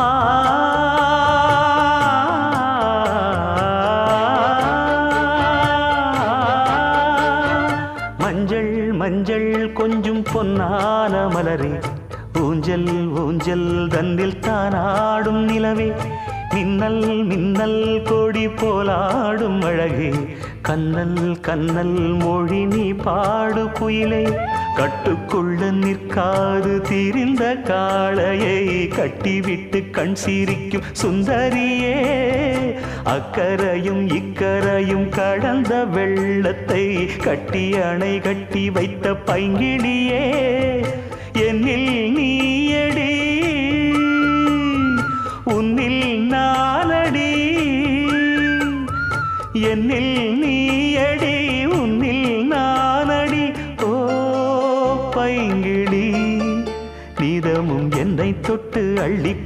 ஆ மஞ்சள் மஞ்சள் கொஞ்சம் பொன்னான மலரே, ஊஞ்சல் ஊஞ்சல் தன்னில் தானாடும் நிலவே, மின்னல் மின்னல் கொடி போலாடும் அழகே, கண்ணல் கண்ணல் மொழி நீ பாடு குயிலே, கட்டுக்குள்ள நிற்காது திரிந்த காளையை கட்டிவிட்டு கண் சிரிக்கும் சுந்தரியே, அக்கரையும் இக்கரையும் கடந்த வெள்ளத்தை கட்டி அணை கட்டி வைத்த பைங்கிளியே, என்னில் நீயடி உன்னில் நானடி, என்னில் நீயடி உன்னில் நானடி. ஓ பைங்கிளி, நீதமும் என்னை தொட்டு அள்ளி